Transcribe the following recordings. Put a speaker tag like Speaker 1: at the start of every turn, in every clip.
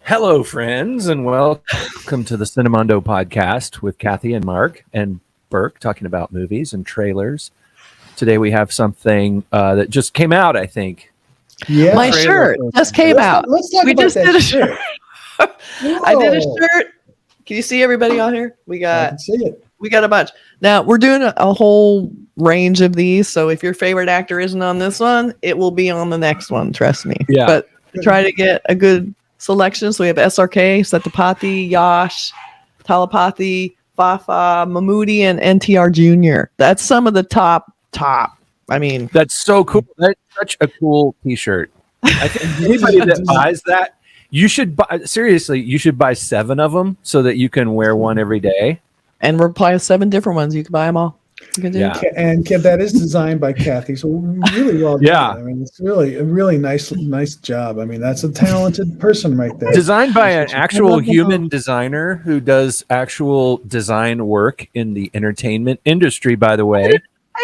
Speaker 1: Hello, friends, and welcome to the Cinemondo podcast with Kathy and Mark and Burk talking about movies and trailers. Today we have something that just came out, I think.
Speaker 2: Yeah,
Speaker 3: my shirt just came out.
Speaker 2: Let's talk about that shirt.
Speaker 3: I did a shirt. Can you see everybody on here?
Speaker 2: I can see it.
Speaker 3: We got a bunch. Now we're doing a whole range of these. So if your favorite actor isn't on this one, it will be on the next one. Trust me.
Speaker 1: Yeah.
Speaker 3: But try to get a good selection. So we have SRK, Satyapati, Yash, Talapathy, Fafa, Mahmoodi, and NTR Jr. That's some of the top. I mean,
Speaker 1: that's so cool. That's such a cool T-shirt. I think anybody that buys that, you should buy. Seriously, you should buy 7 of them so that you can wear one every day. And
Speaker 3: we're applying 7 different ones. You can buy them all.
Speaker 2: Yeah. And that is designed by Kathy, so really well done.
Speaker 1: Yeah,
Speaker 2: I mean, it's really a really nice job. I mean, that's a talented person right there.
Speaker 1: Designed by an actual human designer who does actual design work in the entertainment industry, by the way.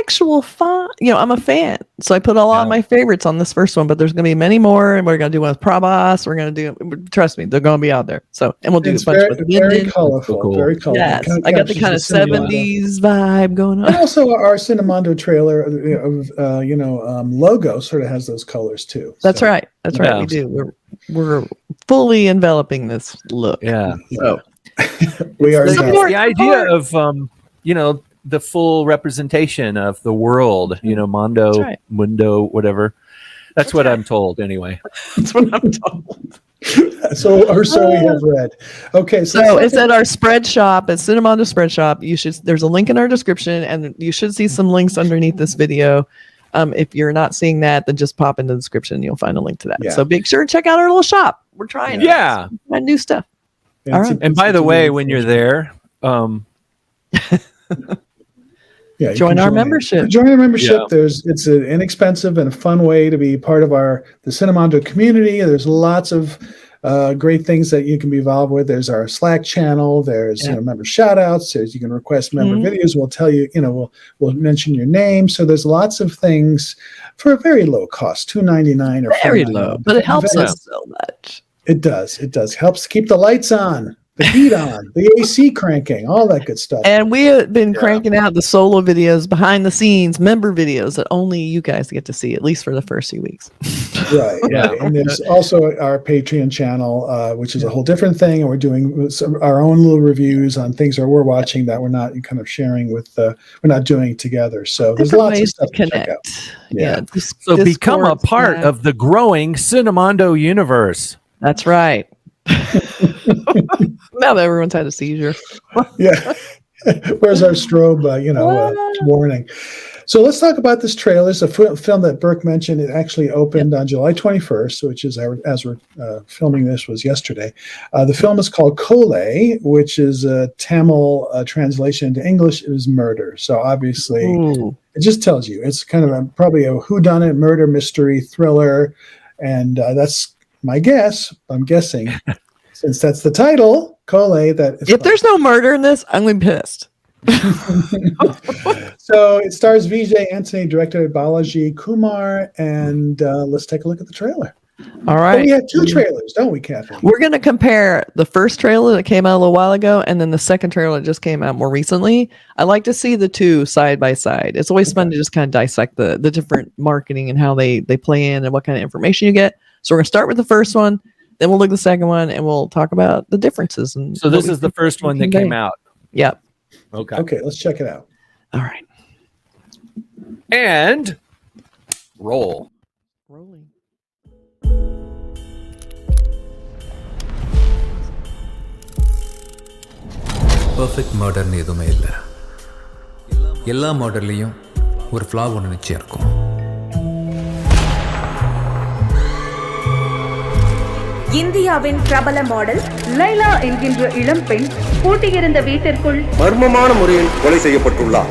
Speaker 3: Actual fun. I'm a fan, so I put a lot of my favorites on this first one, but there's going to be many more, and we're going to do one with Prabhas. We're going to do, trust me, they're going to be out there. So, and we'll do a bunch with
Speaker 2: very colorful,
Speaker 1: cool.
Speaker 2: Very colorful.
Speaker 3: Yes, I got the kind of 70s vibe going on.
Speaker 2: And also, our Cinemondo trailer logo sort of has those colors too.
Speaker 3: That's right. That's right. We do. We're fully enveloping this look.
Speaker 1: Yeah.
Speaker 3: So
Speaker 2: we are.
Speaker 1: The idea of the full representation of the world, Mondo, Mundo, whatever. That's what I'm told anyway.
Speaker 3: That's what I'm told.
Speaker 2: So we have read. Okay,
Speaker 3: so it's at our spread shop, at Cinemondo spread shop. There's a link in our description, and you should see some links underneath this video. If you're not seeing that, then just pop into the description and you'll find a link to that. Yeah. So be sure to check out our little shop. We're trying new stuff.
Speaker 1: All right. And by the way, when you're there,
Speaker 3: join our membership.
Speaker 2: Join our membership. Yeah. It's an inexpensive and a fun way to be part of the Cinemondo community. There's lots of great things that you can be involved with. There's our Slack channel. There's member shout outs. You can request member videos. We'll tell you, we'll mention your name. So there's lots of things for a very low cost, $2.99 or
Speaker 3: very low, but it helps us so much.
Speaker 2: It does. Helps keep the lights on, the heat on, the AC cranking, all that good stuff.
Speaker 3: And we have been cranking out the solo videos, behind the scenes, member videos that only you guys get to see, at least for the first few weeks.
Speaker 2: Right. And there's also our Patreon channel, which is a whole different thing. And we're doing our own little reviews on things that we're watching that we're not kind of sharing we're not doing together. So there's lots of stuff to connect.
Speaker 3: Yeah.
Speaker 1: So become a part of the growing Cinemondo universe.
Speaker 3: That's right. Now that everyone's had a seizure.
Speaker 2: Yeah. Where's our strobe, warning? So let's talk about this trailer. It's a film that Burk mentioned. It actually opened on July 21st, which is, as we're filming this, was yesterday. The film is called Kolai, which is a Tamil translation into English is murder. So obviously, it just tells you. It's kind of probably a whodunit murder mystery thriller. And that's my guess. I'm guessing. Since that's the title, Kolai. If
Speaker 3: there's no murder in this, I'm going to be pissed.
Speaker 2: So it stars Vijay Antony, directed by Balaji Kumar, and let's take a look at the trailer.
Speaker 3: All right.
Speaker 2: We have 2 trailers, don't we, Kathy?
Speaker 3: We're going to compare the first trailer that came out a little while ago and then the second trailer that just came out more recently. I like to see the 2 side by side. It's always fun to just kind of dissect the different marketing and how they play in and what kind of information you get. So we're going to start with the first one. Then we'll look at the second one and we'll talk about the differences. And
Speaker 1: so this is the first one that came out.
Speaker 3: Yep.
Speaker 2: Okay, let's check it out.
Speaker 3: All right.
Speaker 1: And rolling.
Speaker 4: Perfect murderன்னு எதுவுமே இல்லை. எல்லா மர்டர்லையும் ஒரு ஃப்ளா ஒன்று நிச்சயம் இருக்கும்.
Speaker 5: இந்தியாவின் பிரபல model Laila என்கின்ற இளம்பெண் பூட்டியிருந்த வீட்டிற்குள்
Speaker 6: மர்மமான முறையில் கொலை செய்யப்பட்டுள்ளார்.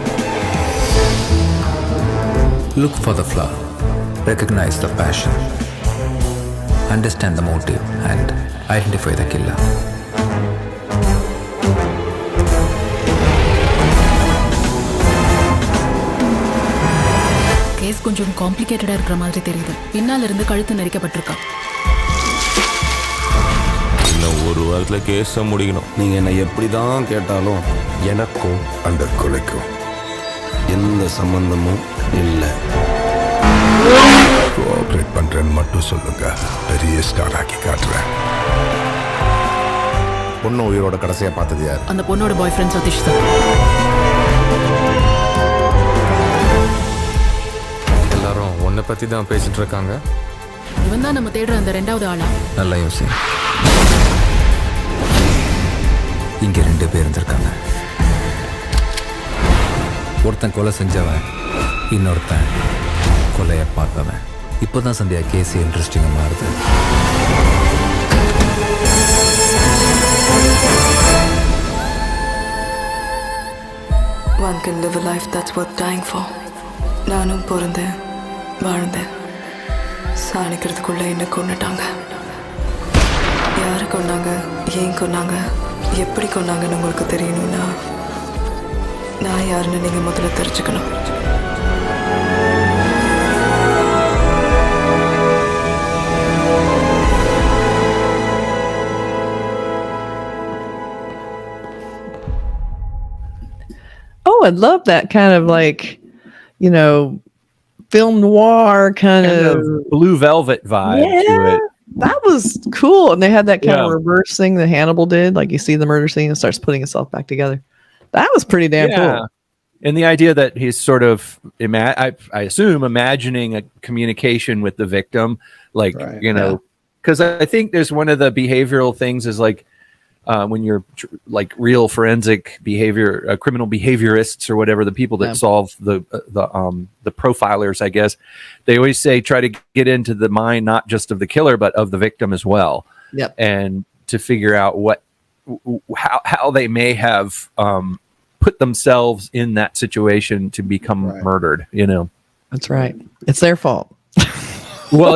Speaker 4: Look for the flaw, recognize the passion, understand the motive and identify the killer.
Speaker 7: கொஞ்சம் காம்ப்ளிகேட்டடா இருக்கிற மாதிரி தெரியுது. பின்னால இருந்து கழுத்து நெரிக்கப்பட்டிருக்கா.
Speaker 8: இன்னும் ஒரு வாரத்துல கேஸ முடிக்கணும்.
Speaker 6: நீங்க என்ன எப்படிதான் கேட்டாலும் எனக்கும் அந்த கொலைக்கும் எந்த சம்பந்தமும் இல்லை. கோஆபரேட் பண்றேன்னு மட்டும் சொல்லுங்க, பெரிய ஸ்டார் ஆக்கி காட்டுறேன். பொண்ணு உயிரோட கடைசியா பார்த்தது யார்?
Speaker 7: அந்த பொண்ணோட பாய் ஃப்ரெண்ட் சதீஷ் தான்.
Speaker 8: எல்லாரும் உன்னை பத்தி தான் பேசிட்டு இருக்காங்க.
Speaker 7: இவன் தான் நம்ம தேடுற அந்த 2வது ஆளா?
Speaker 4: நல்லா யோசி. இங்க 2 பேர் இருந்திருக்காங்க. ஒருத்தன் கொலை செஞ்சவன், இன்னொருத்தன் கொலையை பார்த்தவன். இப்போதான் சந்தியா கேஸ் இன்ட்ரெஸ்டிங்கா மாறுது.
Speaker 9: One can live a life that's worth dying for. நானும் பிறந்தேன், வாழ்ந்தேன். சாணிக்கிறதுக்குள்ள என்ன கொன்னுட்டாங்க. யாரை கொன்னாங்க, ஏன் கொன்னாங்க, எப்படி கொன்னாங்கன்னு உங்களுக்கு தெரியணும்னா நான் யாருன்னு நீங்க முதல்ல தெரிஞ்சுக்கணும்.
Speaker 3: Oh, I love that kind of like, you know, film noir kind of
Speaker 1: Blue Velvet vibe to it.
Speaker 3: That was cool. And they had that kind of reverse thing that Hannibal did. Like you see the murder scene and starts putting itself back together. That was pretty damn cool.
Speaker 1: And the idea that he's sort of, I assume, imagining a communication with the victim, like, you know, because I think there's one of the behavioral things is like, when you're like real forensic behavior, criminal behaviorists or whatever, the people that solve the profilers, I guess, they always say try to get into the mind not just of the killer but of the victim as well.
Speaker 3: Yep.
Speaker 1: And to figure out how they may have put themselves in that situation to become murdered. You know,
Speaker 3: that's right. It's their fault.
Speaker 1: Well,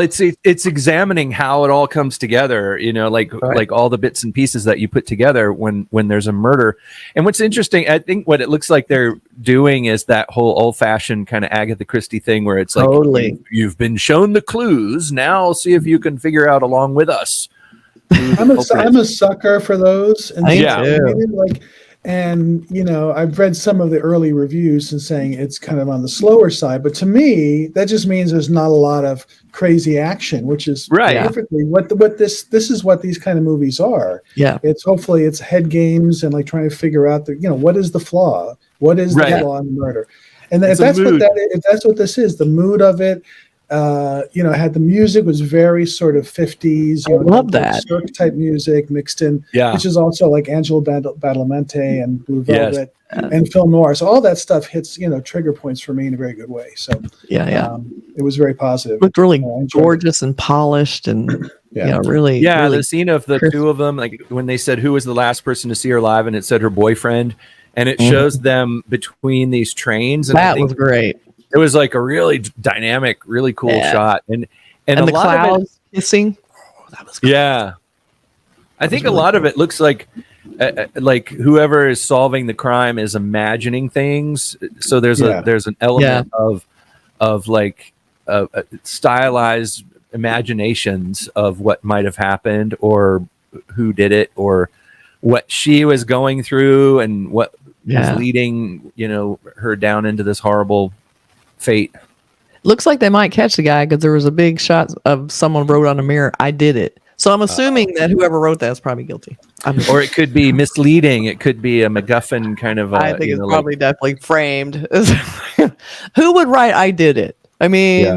Speaker 1: it's examining how it all comes together, you know, like all the bits and pieces that you put together when there's a murder. And what's interesting, I think what it looks like they're doing is that whole old-fashioned kind of Agatha Christie thing where it's like, you've been shown the clues, now see if you can figure out along with us.
Speaker 2: I'm a sucker for those. And like, and you know, I've read some of the early reviews and saying it's kind of on the slower side, but to me that just means there's not a lot of crazy action, which is perfectly what this is what these kind of movies are. It's hopefully it's head games and like trying to figure out the, you know, what is the flaw, what is the flaw in the murder, and if that's what this is, the mood of it. You know, had the music was very sort of 50s, you know,
Speaker 3: love that
Speaker 2: Cirque type music mixed in, which is also like Angelo Badalamenti and Blue Velvet and film noir. So all that stuff hits, you know, trigger points for me in a very good way. So it was very positive.
Speaker 3: Looked really gorgeous and polished and really
Speaker 1: the scene of the two of them, like when they said who was the last person to see her alive, and it said her boyfriend, and it shows them between these trains, and
Speaker 3: that was great.
Speaker 1: It was like a really dynamic, really cool shot, and
Speaker 3: a
Speaker 1: the
Speaker 3: lot clouds of it, kissing. Oh, that was cool.
Speaker 1: I think a lot of it looks like whoever is solving the crime is imagining things. So there's an element of like stylized imaginations of what might have happened or who did it or what she was going through and what was leading, you know, her down into this horrible fate.
Speaker 3: Looks like they might catch the guy because there was a big shot of someone wrote on a mirror, "I did it." So I'm assuming that whoever wrote that is probably guilty.
Speaker 1: Or it could be misleading. It could be a MacGuffin kind of.
Speaker 3: I think it's probably definitely framed. Who would write "I did it"? I mean,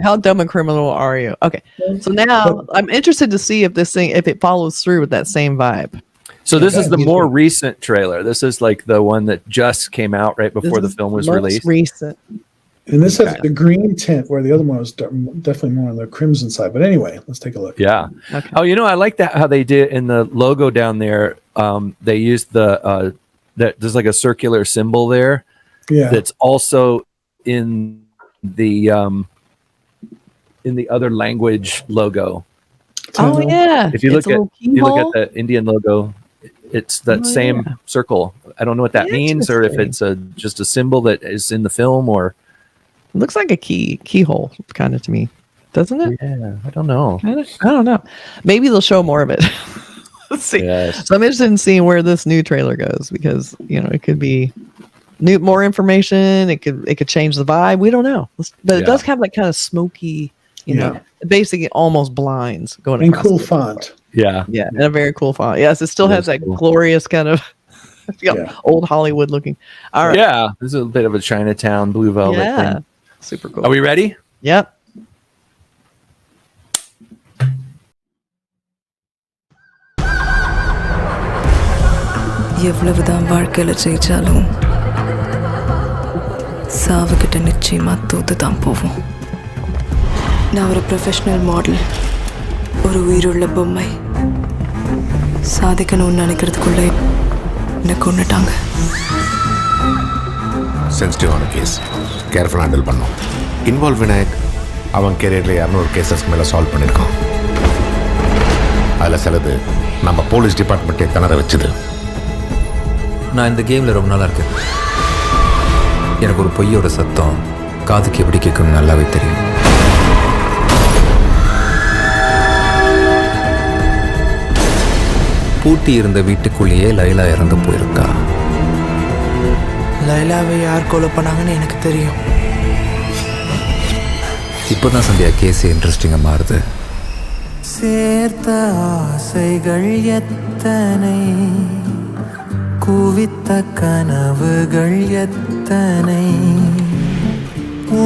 Speaker 3: how dumb and criminal are you? Okay, so now I'm interested to see if it follows through with that same vibe.
Speaker 1: So this is the more recent trailer. This is like the one that just came out right before the film was released.
Speaker 3: Recent.
Speaker 2: And this has the green tint where the other one was definitely more on the crimson side. But anyway, let's take a look.
Speaker 1: Yeah. Okay. Oh, you know, I like that how they did in the logo down there. They used that there's like a circular symbol there. Yeah. That's also in the other language logo.
Speaker 3: Oh yeah.
Speaker 1: If you look at the Indian logo, it's that same circle. I don't know what that means or if it's just a symbol that is in the film or.
Speaker 3: It looks like a keyhole kind of to me, doesn't it?
Speaker 1: Yeah, I don't know.
Speaker 3: I don't know. Maybe they'll show more of it. Let's see.
Speaker 1: Yes.
Speaker 3: So I'm interested in seeing where this new trailer goes because it could be more information. It could change the vibe. We don't know, but it does have like kind of smoky, basically almost blinds going
Speaker 2: and
Speaker 3: across.
Speaker 2: cool font.
Speaker 1: Yeah,
Speaker 3: and a very cool font. Yes, it still has that glorious kind of old Hollywood looking. All right.
Speaker 1: Yeah, there's a bit of a Chinatown blue velvet thing.
Speaker 3: Super cool.
Speaker 1: Are we ready?
Speaker 3: Yep.
Speaker 9: எவ்வளவுதான் வாழ்க்கையில ஜெயிச்சாலும் சாவுக்கிட்ட நிச்சயமா தோத்து தான் போவோம். நான் ஒரு professional model, ஒரு உயிருள்ள பொம்மை. சாதிக்கணும்னு நினைக்கிறதுக்குள்ள என்னை கொன்னுட்டாங்க.
Speaker 6: சென்சிட்டிவான கேஸ், கேர்ஃபுல் ஹேண்டில் பண்ணோம். இன்வால்வ் விநாயக் அவன் கேரியரில் 200 கேசஸ்க்கு மேலே சால்வ் பண்ணியிருக்கான். அதில் சிலது நம்ம போலீஸ் டிபார்ட்மெண்ட்டே திணற வச்சுது.
Speaker 4: நான் இந்த கேமில் ரொம்ப நாளாக இருக்கேன். எனக்கு ஒரு பொய்யோட சத்தம் காதுக்கு எப்படி கேட்கணும்னு நல்லாவே தெரியும். பூட்டி இருந்த வீட்டுக்குள்ளேயே லைலா இறந்து போயிருக்கா.
Speaker 10: லைலாவை யார் கொலை பண்ணாங்கன்னு எனக்கு தெரியும்.
Speaker 4: இப்போதான் சந்தியா கேஸ் இன்ட்ரெஸ்டிங்காக மாறுது.
Speaker 10: சேர்த்த ஆசைகள் எத்தனை, குவித்த கனவுகள் எத்தனை,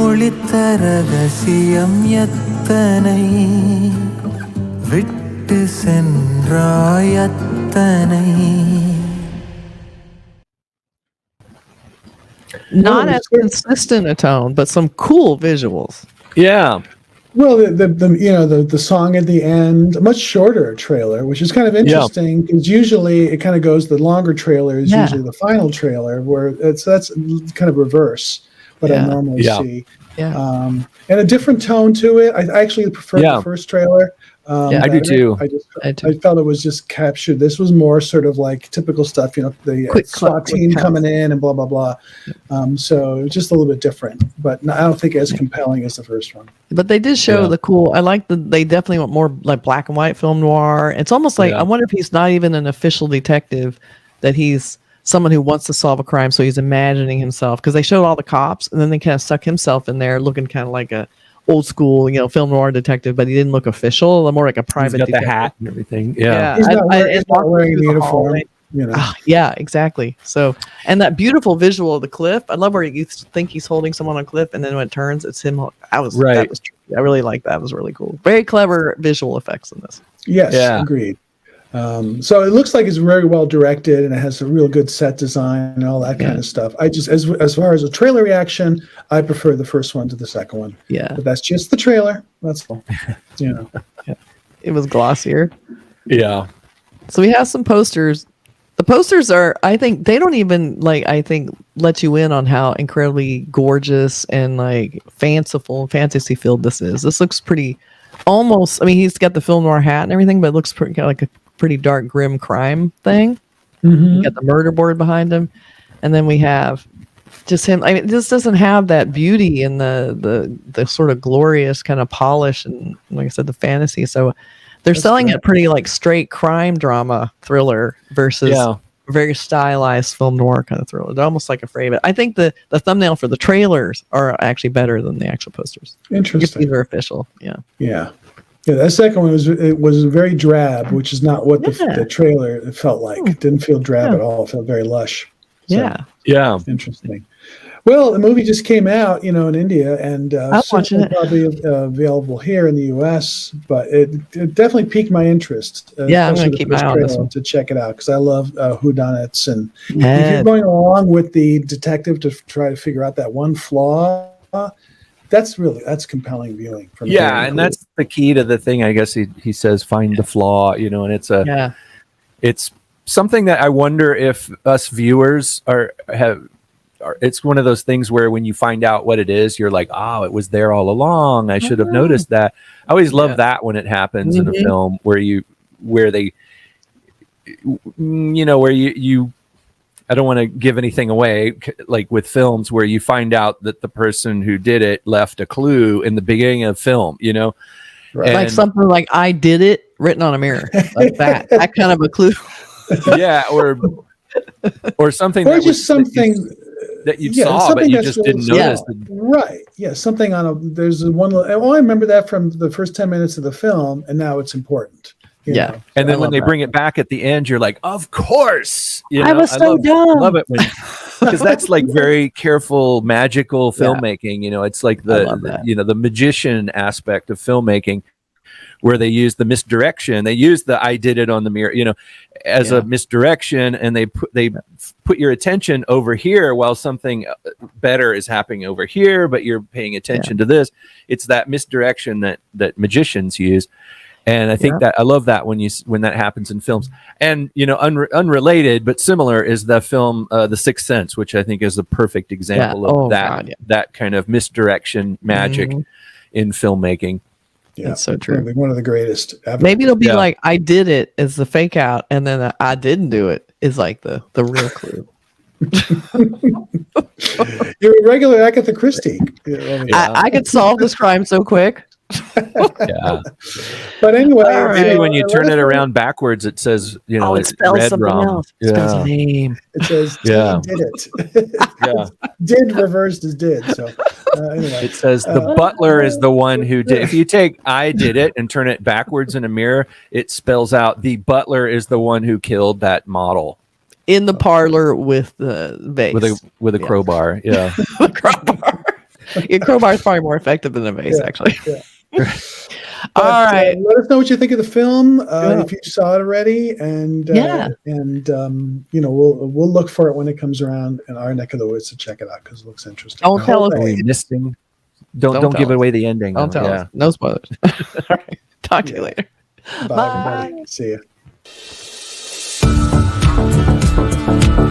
Speaker 10: ஒளித்த ரகசியம் எத்தனை, விட்டு சென்றாய் எத்தனை.
Speaker 3: Not as consistent a tone, but some cool visuals.
Speaker 1: Yeah.
Speaker 2: Well, the song at the end, a much shorter trailer, which is kind of interesting because usually it kind of goes. The longer trailer is usually the final trailer, where that's kind of reverse what I normally see.
Speaker 3: Yeah.
Speaker 2: And a different tone to it. I actually prefer the first trailer.
Speaker 1: I do too.
Speaker 2: I felt it was just captured. This was more sort of like typical stuff, the SWAT team coming in and blah, blah, blah. So it was just a little bit different, but I don't think as compelling as the first one.
Speaker 3: But they did show the cool. I like they definitely want more like black and white film noir. It's almost like, I wonder if he's not even an official detective, that he's someone who wants to solve a crime. So he's imagining himself, because they showed all the cops and then they kind of stuck himself in there looking kind of like a old school, film noir detective, but he didn't look official. More like a private.
Speaker 1: He's got
Speaker 3: detective.
Speaker 1: the hat and everything. Yeah.
Speaker 2: He's not wearing a uniform.
Speaker 3: Yeah, exactly. So, and that beautiful visual of the cliff. I love where you think he's holding someone on a cliff, and then when it turns, it's him. That was I really like that. It was really cool. Very clever visual effects in this.
Speaker 2: Yes, agreed. So it looks like it's very well directed, and it has a real good set design and all that kind of stuff. I just, as far as a trailer reaction, I prefer the first one to the second one.
Speaker 3: Yeah,
Speaker 2: but that's just the trailer. That's all.
Speaker 3: It was glossier.
Speaker 1: Yeah.
Speaker 3: So we have some posters. The posters are, I think, they don't even let you in on how incredibly gorgeous and like fanciful, fantasy filled this is. This looks pretty. Almost, I mean, he's got the film noir hat and everything, but it looks pretty, kind of like a pretty dark, grim crime thing. You got the murder board behind him, and then we have just him. I mean, this doesn't have that beauty and the sort of glorious kind of polish and, like I said, the fantasy. So they're selling it pretty like straight crime drama thriller versus very stylized film noir kind of thriller. They're almost like afraid of it. I think the thumbnail for the trailers are actually better than the actual posters.
Speaker 2: Interesting.
Speaker 3: These are official. Yeah.
Speaker 2: That second one was very drab, which is not what the trailer felt like. It didn't feel drab at all. It felt very lush. So, interesting. Well, the movie just came out, in India, and soon probably available here in the U.S. But it definitely piqued my interest.
Speaker 3: I'm going to keep my eye on this one
Speaker 2: to check it out, because I love whodunits, and if you're going along with the detective to try to figure out that one flaw, that's compelling viewing for me.
Speaker 1: Yeah, and that's the key to the thing. I guess he says find the flaw, and it's something that I wonder if us viewers it's one of those things where when you find out what it is, you're like, oh, it was there all along. I should have noticed that. I always love that when it happens in a film where you I don't want to give anything away, like with films where you find out that the person who did it left a clue in the beginning of film, you know,
Speaker 2: Right.
Speaker 3: Like something like "I did it" written on a mirror, like that kind of a clue.
Speaker 1: Yeah, or something,
Speaker 2: Or
Speaker 1: that
Speaker 2: just
Speaker 1: was,
Speaker 2: something
Speaker 1: that you
Speaker 2: yeah,
Speaker 1: saw, but
Speaker 2: something
Speaker 1: you
Speaker 2: that's
Speaker 1: just didn't
Speaker 2: really-
Speaker 1: notice.
Speaker 2: Right. Yeah. Something on a, there's one, oh, I remember that from the first 10 minutes of the film, and now it's important. you
Speaker 3: Yeah.
Speaker 2: know.
Speaker 1: And
Speaker 3: I
Speaker 1: then when
Speaker 3: love
Speaker 1: they
Speaker 3: that.
Speaker 1: bring it back at the end, you're like, of course. You
Speaker 3: I
Speaker 1: know,
Speaker 3: was so
Speaker 1: love,
Speaker 3: dumb.
Speaker 1: love it when, because that's like very careful, magical
Speaker 3: Yeah.
Speaker 1: filmmaking. You know, it's like
Speaker 3: I love that.
Speaker 1: you know, the magician aspect of filmmaking, where they use the misdirection. They use the "I did it" on the mirror, you know, as
Speaker 3: Yeah.
Speaker 1: a misdirection, and they put your attention over here while something better is happening over here, but you're paying attention to this. It's that misdirection that magicians use. And I think that I love that when that happens in films. And, you know, unrelated but similar is the film The Sixth Sense, which I think is the perfect example of that kind of misdirection magic in filmmaking.
Speaker 2: Yeah.
Speaker 3: That's so true.
Speaker 2: One of the greatest ever.
Speaker 3: Maybe it'll be like "I did it" as the fake out, and then the "I didn't do it" is like the real clue.
Speaker 2: You're a regular Agatha Christie.
Speaker 3: I could solve this crime so quick.
Speaker 1: Yeah.
Speaker 2: But anyway,
Speaker 1: Maybe when you turn it around backwards, it says, you know,
Speaker 3: it
Speaker 1: it's
Speaker 3: spells
Speaker 1: red
Speaker 3: something
Speaker 1: rum.
Speaker 3: else. It spells a name.
Speaker 2: It says
Speaker 1: Yeah.
Speaker 2: did it.
Speaker 1: Yeah.
Speaker 2: Did reversed as did. So anyway.
Speaker 1: It says the butler is the one who did. If you take "I did it" and turn it backwards in a mirror, it spells out the butler is the one who killed that model
Speaker 3: In the parlor with the vase.
Speaker 1: with a crowbar. Yeah.
Speaker 3: crowbar. Yeah, crowbar is probably more effective than a vase, actually.
Speaker 2: Yeah.
Speaker 3: All right.
Speaker 2: Let us know what you think of the film if you saw it already, and you know, we'll look for it when it comes around in our neck of the woods to check it out because it looks interesting.
Speaker 3: Don't tell us.
Speaker 1: Are we missing? Don't give
Speaker 3: tell
Speaker 1: away the ending.
Speaker 3: Don't
Speaker 1: though.
Speaker 3: tell us. No spoilers. All right. Talk to you later.
Speaker 2: Bye, everybody. See you.